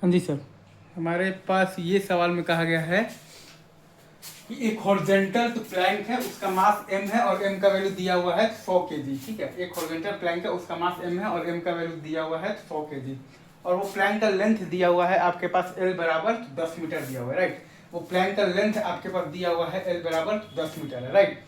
हाँ जी सर, हमारे पास ये सवाल में कहा गया है कि एक हॉरिजॉन्टल तो प्लैंक है, उसका मास m है और m का वैल्यू दिया हुआ है 100 kg। ठीक है, एक हॉरिजॉन्टल प्लैंक है, उसका मास m है और m का वैल्यू दिया हुआ है 100 kg। और वो प्लैंक का लेंथ दिया हुआ है आपके पास l बराबर 10 मीटर दिया हुआ है, राइट। वो प्लैंक का लेंथ आपके पास दिया हुआ है l बराबर 10 मीटर है, राइट।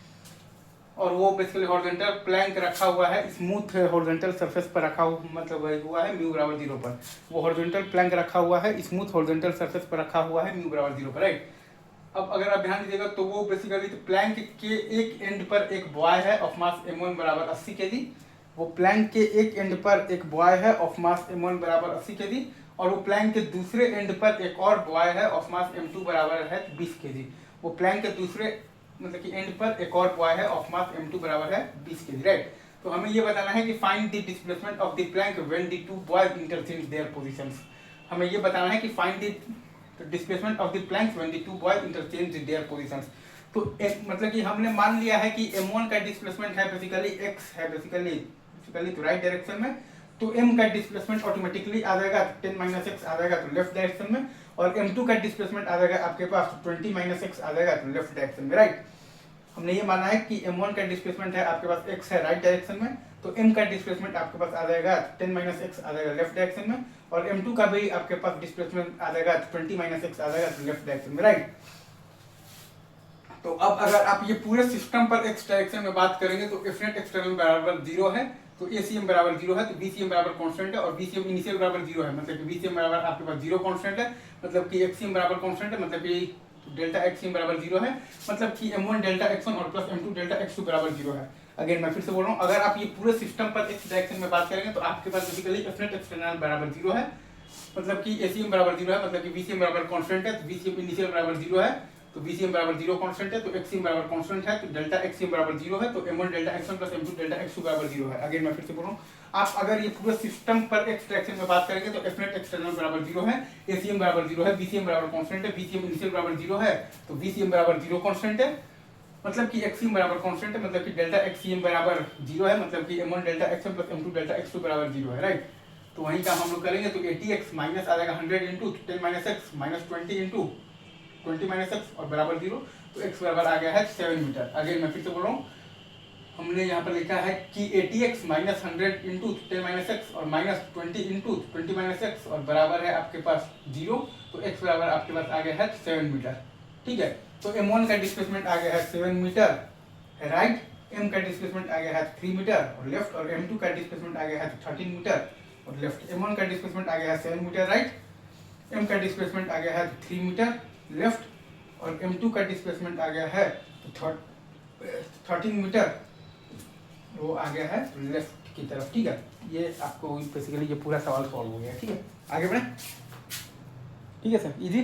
और वो बेसिकली हॉरिजॉन्टल प्लैंक रखा हुआ है स्मूथ हॉरिजॉन्टल सरफेस पर रखा हुआ, मतलब हुआ है म्यू बराबर 0 पर। वो हॉरिजॉन्टल प्लैंक रखा हुआ है स्मूथ हॉरिजॉन्टल सरफेस पर रखा हुआ है म्यू बराबर 0 पर, राइट। अब अगर आप ध्यान दीजिएगा तो वो बेसिकली तो प्लैंक के एक एंड पर एक बॉय है ऑफ मास m1 बराबर 80 kg। वो प्लैंक के एक एंड पर एक बॉय है ऑफ मास m1 बराबर 80 kg। और वो प्लैंक के दूसरे एंड पर एक और बॉय है ऑफ मास m2 बराबर है 20 kg। वो प्लैंक के दूसरे मतलब कि एंड पर एक और बॉय है ऑफ मास m2 बराबर है 20 kg, राइट। तो हमें ये बताना है कि find the displacement of the plank when the two boys interchange their positions. हमें ये बताना है कि find the displacement of the planks when the two boys interchange their positions. तो मतलब कि हमने मान लिया है कि m1 का डिस्प्लेसमेंट है बेसिकली x है, बेसिकली तो राइट डायरेक्शन में। तो m का डिस्प्लेसमेंट ऑटोमेटिकली आ जाएगा 10 - x आ जाएगा तो लेफ्ट डायरेक्शन में। और m2 का डिस्प्लेसमेंट आ जाएगा आपके पास 20 - x आ जाएगा तो लेफ्ट डायरेक्शन में, राइट। हमने ये माना है कि m1 का डिस्प्लेसमेंट है आपके पास x है राइट डायरेक्शन में, तो m का डिस्प्लेसमेंट आपके पास आ जाएगा 10 - x आ जाएगा लेफ्ट डायरेक्शन में। और m2 का भी आपके पास डिस्प्लेसमेंट आ जाएगा 20 - x आ जाएगा लेफ्ट डायरेक्शन में, राइट। तो अब अगर आप ये पूरे सिस्टम पर x डायरेक्शन में बात करेंगे तो एफ नेट एक्सटर्नल बराबर 0 है, तो ACM बराबर 0 है, तो BCM बराबर कांस्टेंट है। और BCM इनिशियल बराबर 0 है, मतलब कि BCM बराबर आपके पास 0 कांस्टेंट है, मतलब कि XCM बराबर कांस्टेंट है, मतलब कि डेल्टा XCM बराबर 0 है, मतलब कि M1 डेल्टा X1 और प्लस M2 डेल्टा X2 बराबर 0 है। अगेन मैं फिर से बोल रहा हूँ, अगर आप ये पूरे सिस्टम पर x डायरेक्शन में बात करेंगे तो आपके पास बेसिकली एफ नेट एक्सटर्नल बराबर 0 है, मतलब कि ACM बराबर 0 है, मतलब कि BCM बराबर कांस्टेंट है, तो BCM इनिशियल बराबर 0 है, तो BCM बराबर 0 कांस्टेंट है, तो XCM बराबर कांस्टेंट है, तो डेल्टा XCM बराबर 0 है, तो M1 delta X1 plus M2 delta X2 बराबर 0 है। अगेन मैं फिर से बोल रहा हूँ, आप अगर ये पूरे सिस्टम पर x डायरेक्शन में बात करेंगे तो एफ नेट एक्सटर्नल बराबर 0 है, ACM बराबर 0 है, BCM बराबर कांस्टेंट है, BCM इनिशियल बराबर 0 है, तो BCM बराबर 0 कांस्टेंट है, मतलब कि XCM बराबर कांस्टेंट है, मतलब कि डेल्टा XCM बराबर 0 है, मतलब कि M1 delta X1 plus M2 delta X2 बराबर 0 है, राइट। तो वही काम हम लोग करेंगे, तो 80x माइनस आ जाएगा 100 into 10 - x minus 20 into 20 - x और बराबर 0, तो x बराबर आ गया है 7 मीटर। अगेन मैं फिर से बोल रहा हूँ, हमने यहाँ पर लिखा है कि 80x माइनस 100 इंटू 10 - x और माइनस 20 इंटू 20 - x और बराबर है आपके पास 0, तो x बराबर आपके पास आ गया है 7 मीटर। ठीक है, तो m1 का डिस्प्लेसमेंट आ गया है 7 मीटर राइट, m का डिस्प्लेसमेंट आ गया है 3 मीटर और लेफ्ट, और m2 का डिस्प्लेसमेंट आ गया है 13 मीटर और लेफ्ट। m1 का डिस्प्लेसमेंट आ गया है 7 मीटर राइट, m का डिस्प्लेसमेंट आ गया है 3 मीटर लेफ्ट, और m2 का डिस्प्लेसमेंट आ गया है 13 मीटर, वो आ गया है लेफ्ट की तरफ। ठीक है, ये आपको बेसिकली ये पूरा सवाल सॉल्व हो गया। ठीक है, आगे बढ़े। ठीक है सर, इजी।